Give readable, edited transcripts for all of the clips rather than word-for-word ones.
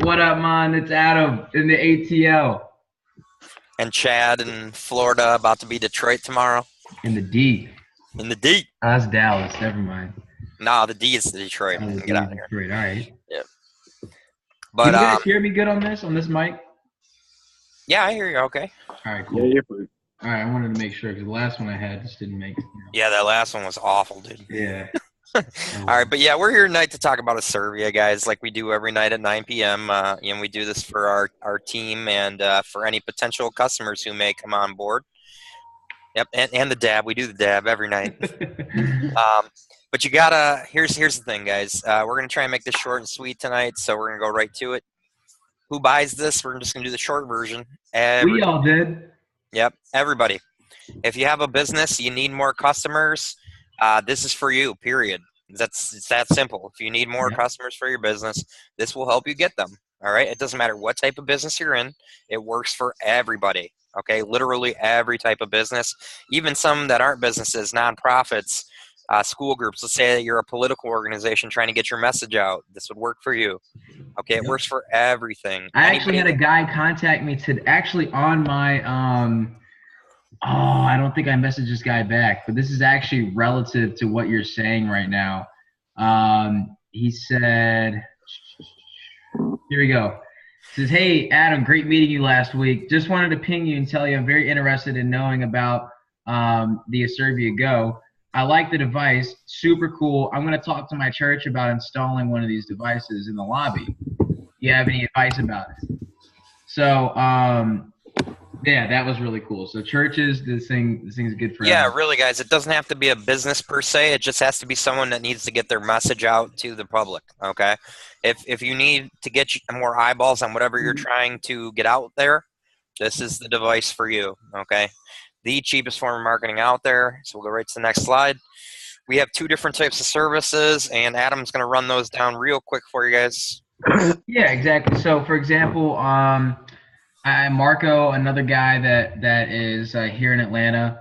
What up, man? It's Adam in the ATL. And Chad in Florida, about to be Detroit tomorrow. In the D. In the D. That's Dallas. Never mind. No, the D is the Detroit. Oh, the Get D out is of here. Detroit. All right. Yeah. Can But you guys hear me good on this mic? yeah, I hear you. Okay. All right, Yeah, cool. you're fine. All right, I wanted to make sure because the last one I had just didn't make. Yeah, that last one was awful, dude. Yeah. All right, but yeah, we're here tonight to talk about ASIRVIA, guys, like we do every night at 9 p.m. And we do this for our team and for any potential customers who may come on board. Yep, and the dab. We do the dab every night. But you gotta. Here's the thing, guys. We're gonna try and make this short and sweet tonight, so we're gonna go right to it. Who buys this? We're just gonna do the short version. We all did. Yep, everybody. If you have a business, you need more customers. This is for you. Period. It's that simple. If you need more customers for your business, this will help you get them. All right. It doesn't matter what type of business you're in. It works for everybody. Okay. Literally every type of business, even some that aren't businesses, nonprofits, school groups. Let's say that you're a political organization trying to get your message out. This would work for you. Okay. It works for everything. I actually had a guy contact me actually on my I don't think I messaged this guy back, but this is actually relative to what you're saying right now. He said, here we go. He says, hey, Adam, great meeting you last week. Just wanted to ping you and tell you I'm very interested in knowing about the ASIRVIA Go. I like the device. Super cool. I'm going to talk to my church about installing one of these devices in the lobby. Do you have any advice about it? So, yeah, that was really cool. So churches, this thing's good for Yeah, everyone. really, guys. It doesn't have to be a business per se. It just has to be someone that needs to get their message out to the public. Okay, if you need to get more eyeballs on whatever you're trying to get out there, this is the device for you. Okay, the cheapest form of marketing out there. So we'll go right to the next slide. We have two different types of services, and Adam's going to run those down real quick for you guys. Yeah, exactly. So, for example, Marco, another guy that is here in Atlanta,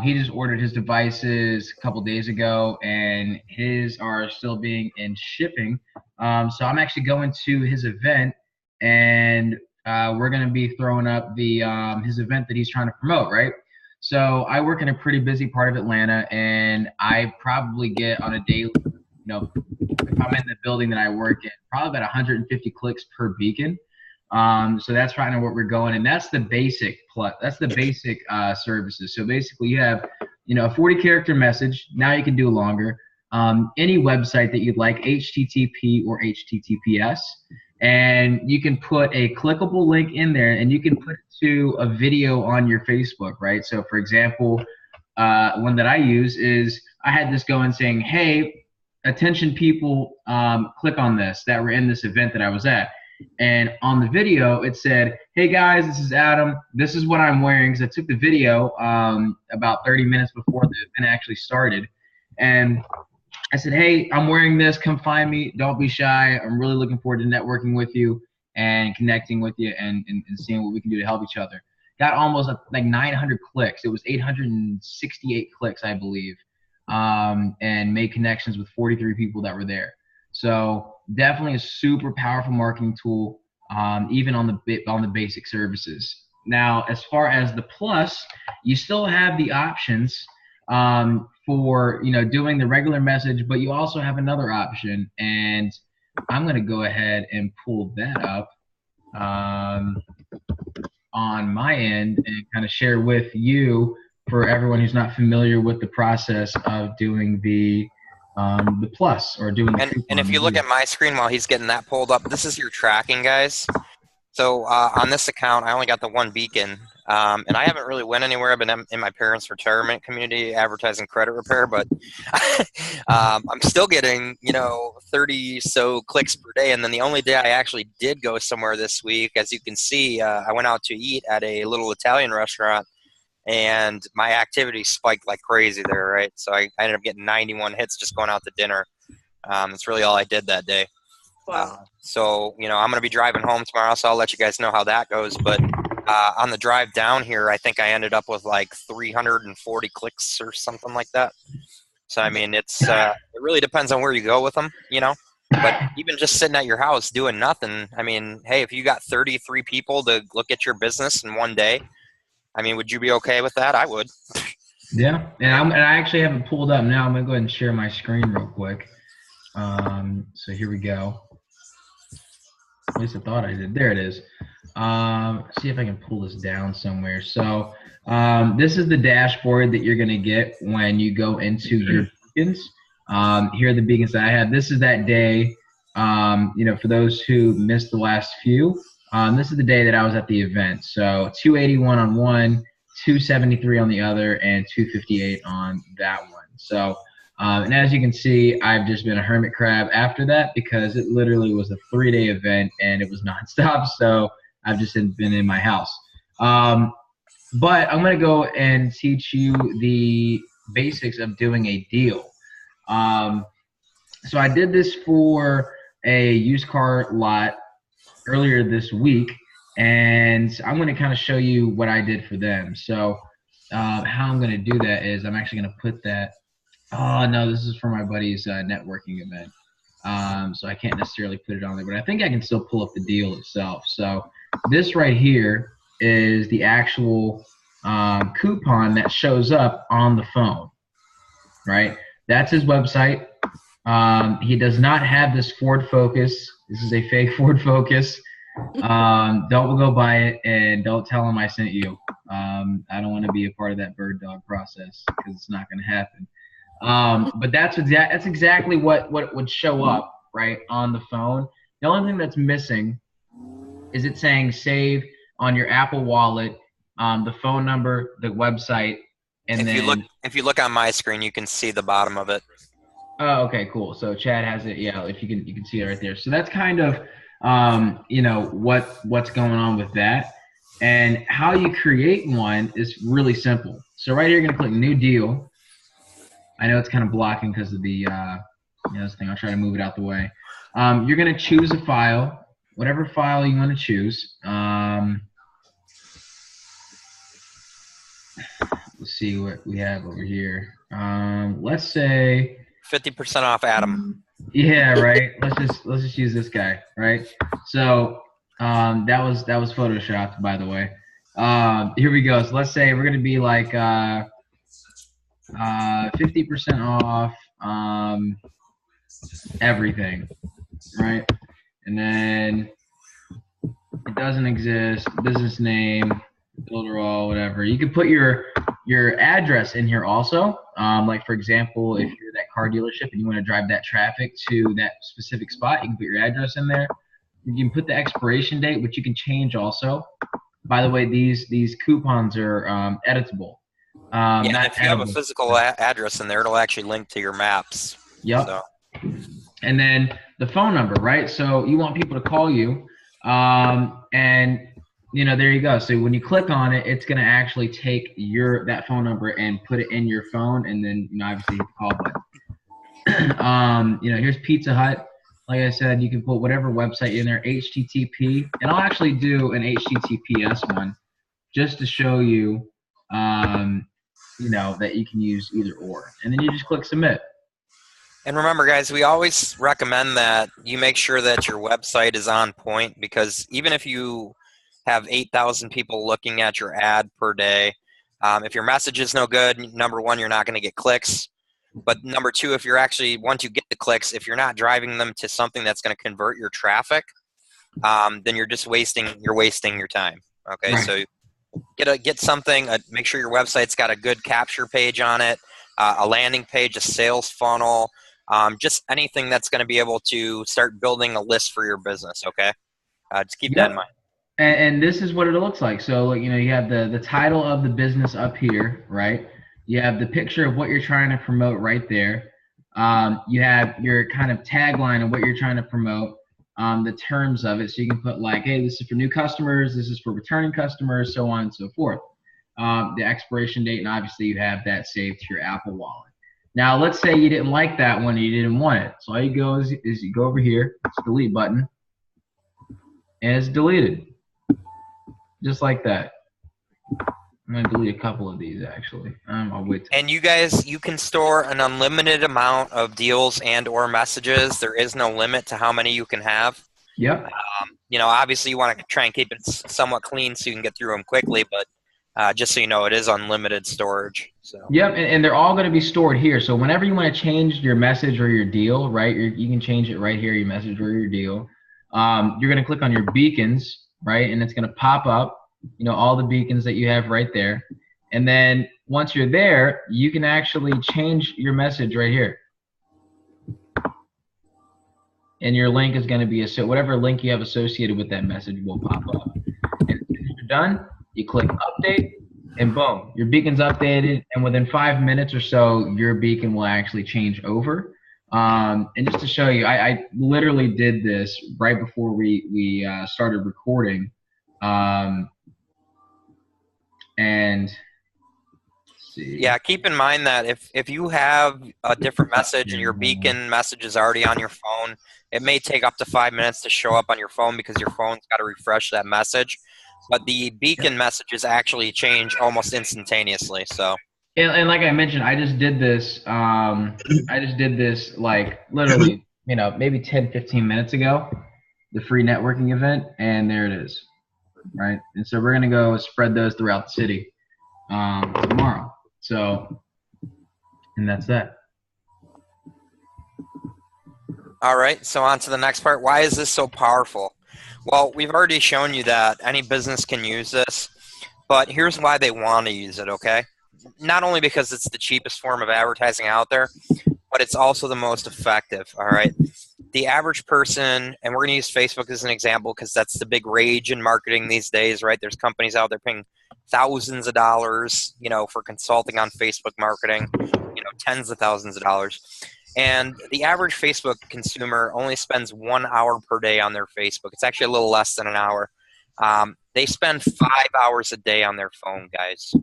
he just ordered his devices a couple days ago, and his are still being in shipping. So I'm actually going to his event, and we're going to be throwing up the his event that he's trying to promote, right? So I work in a pretty busy part of Atlanta, and I probably get on a daily, if I'm in the building that I work in, probably about 150 clicks per beacon. So that's kind of what we're going, and that's the basic services. So basically, you have a 40 character message. Now you can do longer. Any website that you'd like, HTTP or HTTPS, and you can put a clickable link in there, and you can put it to a video on your Facebook, right? So for example, one that I use is I had this going saying, hey, attention people, click on this that were in this event that I was at. And on the video, it said, hey guys, this is Adam. This is what I'm wearing. Because I took the video about 30 minutes before the event actually started. And I said, hey, I'm wearing this. Come find me. Don't be shy. I'm really looking forward to networking with you and connecting with you and seeing what we can do to help each other. Got almost like 900 clicks. It was 868 clicks, I believe, and made connections with 43 people that were there. So definitely a super powerful marketing tool, even on the basic services. Now, as far as the plus, you still have the options for doing the regular message, but you also have another option, and I'm going to go ahead and pull that up on my end and kind of share with you for everyone who's not familiar with the process of doing the plus or doing the and if you look at my screen while he's getting that pulled up, this is your tracking, guys. So on this account, I only got the one beacon, and I haven't really went anywhere. I've been in my parents' retirement community advertising credit repair, but I'm still getting 30 so clicks per day. And then the only day I actually did go somewhere this week, as you can see, I went out to eat at a little Italian restaurant, and my activity spiked like crazy there, right? So I ended up getting 91 hits just going out to dinner. That's really all I did that day. Wow. So, I'm going to be driving home tomorrow, so I'll let you guys know how that goes. But on the drive down here, I think I ended up with like 340 clicks or something like that. So, I mean, it really depends on where you go with them, But even just sitting at your house doing nothing, I mean, hey, if you got 33 people to look at your business in one day, I mean, would you be okay with that? I would. Yeah, and I actually have it pulled up now. I'm gonna go ahead and share my screen real quick. So here we go. At least I thought I did. There it is. See if I can pull this down somewhere. So this is the dashboard that you're gonna get when you go into your beacons. Here are the beacons that I have. This is that day. You know, for those who missed the last few, this is the day that I was at the event. So 281 on one, 273 on the other, and 258 on that one. So, and as you can see, I've just been a hermit crab after that because it literally was a 3-day event and it was nonstop. So I've just been in my house. But I'm going to go and teach you the basics of doing a deal. So I did this for a used car lot earlier this week, and I'm going to kind of show you what I did for them. So how I'm going to do that is I'm actually going to put that. Oh no, this is for my buddy's networking event. So I can't necessarily put it on there, but I think I can still pull up the deal itself. So this right here is the actual coupon that shows up on the phone, right? That's his website. He does not have this Ford Focus. This is a fake Ford Focus. Don't go buy it, and don't tell him I sent you. I don't want to be a part of that bird dog process because it's not going to happen. But that's exactly what would show up right on the phone. The only thing that's missing is it saying save on your Apple Wallet, the phone number, the website, and if you look on my screen, you can see the bottom of it. Oh, okay, cool. So Chad has it. Yeah, if you can see it right there. So that's kind of you know what's going on with that, and how you create one is really simple. So right here, you're gonna click New Deal. I know it's kind of blocking because of the you know, this thing. I'll try to move it out the way. You're gonna choose a file, whatever file you want to choose. Let's see what we have over here. Let's say 50% off Adam. Yeah, right. Let's just use this guy, right? So that was photoshopped, by the way. Here we go. So let's say we're gonna be like 50% off everything, right? And then it doesn't exist. Business name, builder all, whatever. You can put your address in here also. Like for example, if you're that car dealership and you want to drive that traffic to that specific spot, you can put your address in there. You can put the expiration date, which you can change also. By the way, these coupons are editable. Yeah, if you have a physical address in there, it'll actually link to your maps. Yep. So. And then the phone number, right? So you want people to call you, and you know, there you go. So when you click on it, it's gonna actually take that phone number and put it in your phone, and then you know, obviously hit the call button. You know, here's Pizza Hut. Like I said, you can put whatever website in there, HTTP, and I'll actually do an HTTPS one just to show you, you know, that you can use either or, and then you just click submit. And remember, guys, we always recommend that you make sure that your website is on point, because even if you have 8,000 people looking at your ad per day, if your message is no good, number one, you're not going to get clicks. But number two, if you're actually, once you get the clicks, if you're not driving them to something that's going to convert your traffic, then you're just wasting your time. Okay, Right. so get something. Make sure your website's got a good capture page on it, a landing page, a sales funnel, just anything that's going to be able to start building a list for your business. Okay, just keep that in mind. And this is what it looks like. So, you know, you have the title of the business up here, right? You have the picture of what you're trying to promote right there. You have your kind of tagline of what you're trying to promote, the terms of it. So you can put like, hey, this is for new customers, this is for returning customers, so on and so forth. The expiration date, and obviously you have that saved to your Apple Wallet. Now, let's say you didn't like that one and you didn't want it. So all you go is you go over here, it's the delete button, and it's deleted. Just like that. I'm going to delete a couple of these, actually. I'll wait. And you guys, you can store an unlimited amount of deals and or messages. There is no limit to how many you can have. Yep. You know, obviously you want to try and keep it somewhat clean so you can get through them quickly, but just so you know, it is unlimited storage. So. Yep, and they're all going to be stored here. So whenever you want to change your message or your deal, right, you can change it right here, your message or your deal. You're going to click on your beacons, right, and it's going to pop up, you know, all the beacons that you have right there. And then once you're there, you can actually change your message right here. And your link is going to be whatever link you have associated with that message will pop up. And as you're done, you click update, and boom, your beacon's updated. And within 5 minutes or so, your beacon will actually change over. And just to show you, I literally did this right before we started recording. And yeah, keep in mind that if you have a different message and your beacon message is already on your phone, it may take up to 5 minutes to show up on your phone because your phone's got to refresh that message. But the beacon messages actually change almost instantaneously. So. And like I mentioned, I just did this. Like literally, you know, maybe 10, 15 minutes ago, the free networking event, and there it is, right? And so we're gonna go spread those throughout the city tomorrow. So, and that's that. All right, so on to the next part. Why is this so powerful? Well, we've already shown you that any business can use this, but here's why they want to use it, okay? Not only because it's the cheapest form of advertising out there, but it's also the most effective, all right? The average person, and we're going to use Facebook as an example because that's the big rage in marketing these days, right? There's companies out there paying thousands of dollars, you know, for consulting on Facebook marketing, you know, tens of thousands of dollars. And the average Facebook consumer only spends 1 hour per day on their Facebook. It's actually a little less than an hour. They spend 5 hours a day on their phone, guys.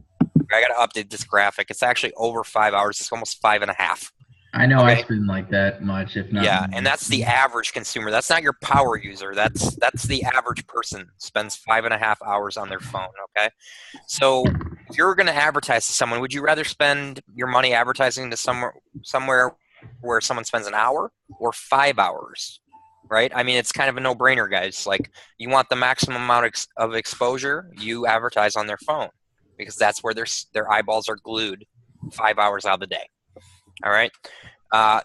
I got to update this graphic. It's actually over 5 hours. It's almost 5.5. I know, okay? I spend like that much, if not. Yeah, and that's the average consumer. That's not your power user. That's the average person spends 5.5 hours on their phone, okay? So if you're going to advertise to someone, would you rather spend your money advertising to somewhere where someone spends an hour or 5 hours, right? I mean, it's kind of a no-brainer, guys. Like, you want the maximum amount of exposure, you advertise on their phone because that's where their eyeballs are glued 5 hours out of the day, all right?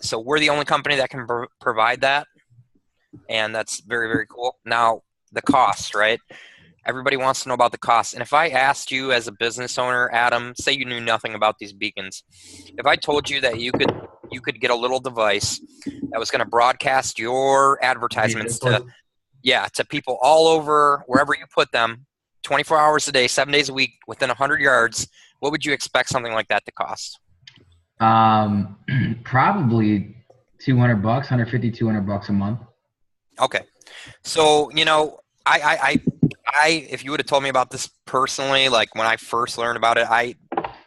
So we're the only company that can provide that, and that's very, very cool. Now, the cost, right? Everybody wants to know about the cost. And if I asked you as a business owner, Adam, say you knew nothing about these beacons, if I told you that you could get a little device that was going to broadcast your advertisements to people all over, wherever you put them, 24 hours a day, 7 days a week, within 100 yards, what would you expect something like that to cost? Probably $200, 150, $200 a month. Okay. So, you know, I if you would have told me about this personally, like when I first learned about it, I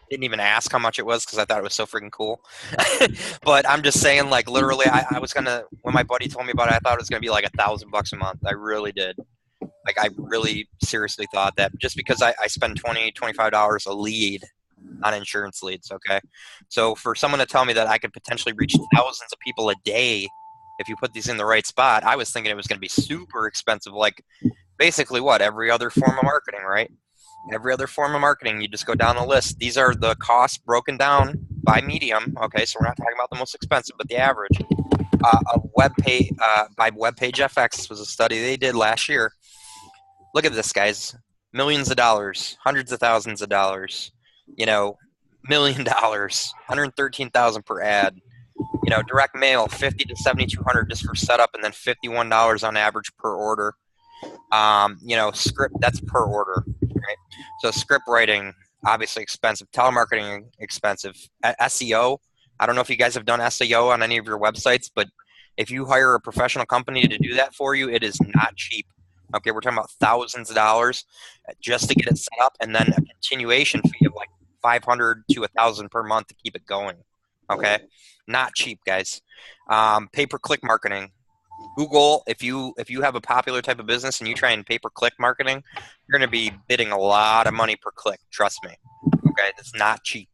didn't even ask how much it was because I thought it was so freaking cool. But I'm just saying, like, literally, I was gonna, when my buddy told me about it, I thought it was gonna be like $1,000 a month. I really did. Like, I really seriously thought that, just because I spend $20, $25 a lead on insurance leads. Okay. So for someone to tell me that I could potentially reach thousands of people a day if you put these in the right spot, I was thinking it was going to be super expensive. Like, basically what? Every other form of marketing, right? Every other form of marketing, you just go down the list. These are the costs broken down by medium. Okay, so we're not talking about the most expensive, but the average. A web page by Webpage FX was a study they did last year. Look at this, guys. Millions of dollars, hundreds of thousands of dollars, you know, $1 million, 113,000 per ad. You know, direct mail, 50 to 7,200 just for setup, and then $51 on average per order. You know, script, that's per order, right? So script writing, obviously expensive. Telemarketing, expensive. SEO, I don't know if you guys have done SEO on any of your websites, but if you hire a professional company to do that for you, it is not cheap. Okay, we're talking about thousands of dollars just to get it set up, and then a continuation fee of like 500 to 1,000 per month to keep it going. Okay, not cheap, guys. Pay-per-click marketing, Google, if you have a popular type of business and you try and pay-per-click marketing, you're going to be bidding a lot of money per click. Trust me. Okay, it's not cheap.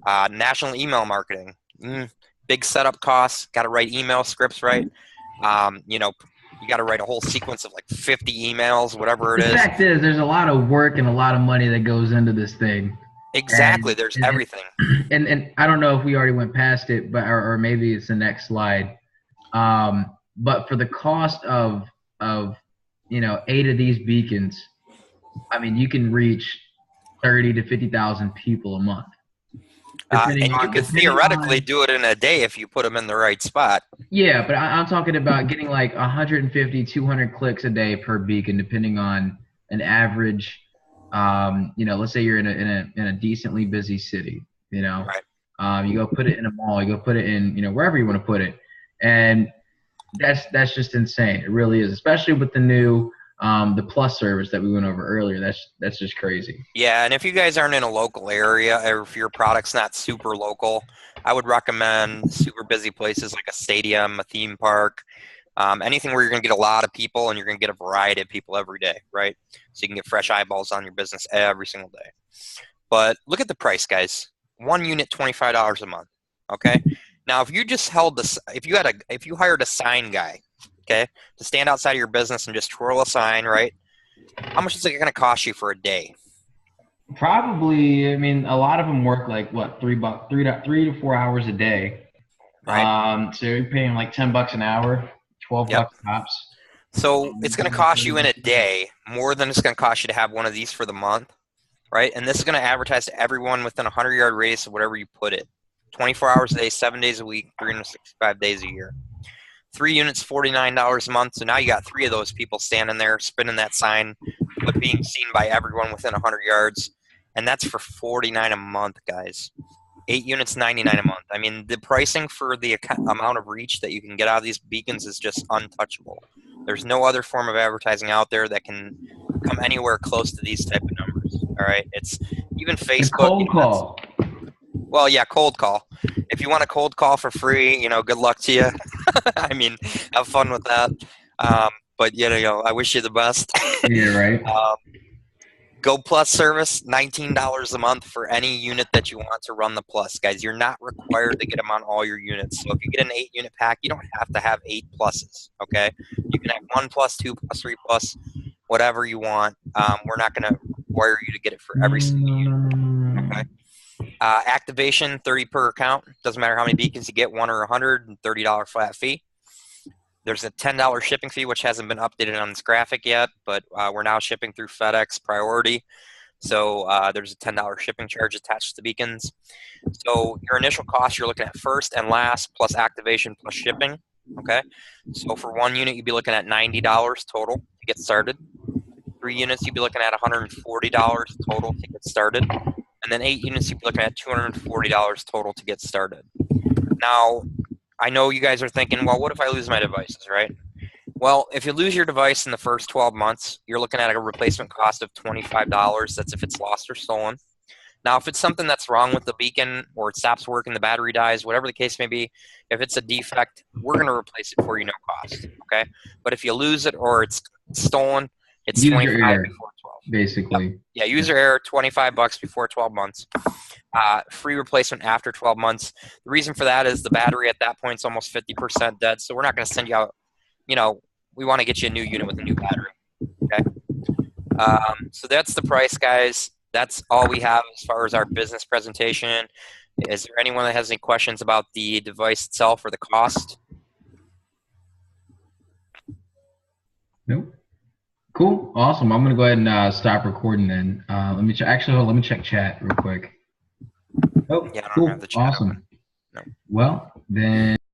National email marketing, big setup costs. Got to write email scripts right. You know, you got to write a whole sequence of like 50 emails, whatever it is. The fact is, there's a lot of work and a lot of money that goes into this thing. Exactly. There's everything. And I don't know if we already went past it, but or maybe it's the next slide. But for the cost of 8 of these beacons, I mean, you can reach 30 to 50,000 people a month. And you could theoretically do it in a day if you put them in the right spot. Yeah, but I'm talking about getting like 150, 200 clicks a day per beacon, depending on an average. Let's say you're in a decently busy city. Right. You go put it in a mall. You go put it in wherever you want to put it, and that's just insane. It really is, especially with the new the plus service that we went over earlier. That's just crazy. Yeah, and if you guys aren't in a local area, or if your product's not super local, I would recommend super busy places like a stadium, a theme park, anything where you're going to get a lot of people and you're going to get a variety of people every day, right? So you can get fresh eyeballs on your business every single day. But look at the price, guys. 1 unit, $25 a month. Okay. Now, if you just held this, if you hired a sign guy, okay, to stand outside of your business and just twirl a sign, right? How much is it going to cost you for a day? Probably, I mean, a lot of them work like what, $3 to 4 hours a day. Right. So you're paying like $10 an hour, $12 tops. So it's going to cost you in a day more than it's going to cost you to have one of these for the month, right? And this is going to advertise to everyone within a 100-yard radius of wherever you put it. 24 hours a day, 7 days a week, 365 days a year. 3 units, $49 a month. So now you got 3 of those people standing there spinning that sign, but being seen by everyone within 100 yards. And that's for $49 a month, guys. 8 units, $99 a month. I mean, the pricing for the amount of reach that you can get out of these beacons is just untouchable. There's no other form of advertising out there that can come anywhere close to these type of numbers. All right, it's even Facebook. Cold call. Well, yeah, cold call. If you want a cold call for free, good luck to you. I mean, have fun with that. But I wish you the best. Yeah, right. Go Plus service, $19 a month for any unit that you want to run the Plus. Guys, you're not required to get them on all your units. So if you get an 8-unit pack, you don't have to have 8 pluses, okay? You can have 1 plus, 2 plus, 3 plus, whatever you want. We're not going to require you to get it for every single unit, okay? Activation, 30 per account. Doesn't matter how many beacons you get, 1 or 100, $30 flat fee. There's a $10 shipping fee, which hasn't been updated on this graphic yet, but we're now shipping through FedEx Priority. So there's a $10 shipping charge attached to the beacons. So your initial cost, you're looking at first and last, plus activation, plus shipping. Okay. So for 1 unit, you'd be looking at $90 total to get started. 3 units, you'd be looking at $140 total to get started. And then 8 units, you'd be looking at $240 total to get started. Now, I know you guys are thinking, well, what if I lose my devices, right? Well, if you lose your device in the first 12 months, you're looking at a replacement cost of $25. That's if it's lost or stolen. Now, if it's something that's wrong with the beacon or it stops working, the battery dies, whatever the case may be, if it's a defect, we're going to replace it for you, no cost, okay? But if you lose it or it's stolen, it's $25 before 12. Basically. Yep. Yeah, user error, $25 before 12 months. Free replacement after 12 months. The reason for that is the battery at that point is almost 50% dead, so we're not going to send you out, we want to get you a new unit with a new battery, okay? So that's the price, guys. That's all we have as far as our business presentation. Is there anyone that has any questions about the device itself or the cost? Nope. Cool. Awesome. I'm going to go ahead and stop recording then. Let me check chat real quick. Oh, yeah, I don't cool. have the chat awesome. open. No. Well, then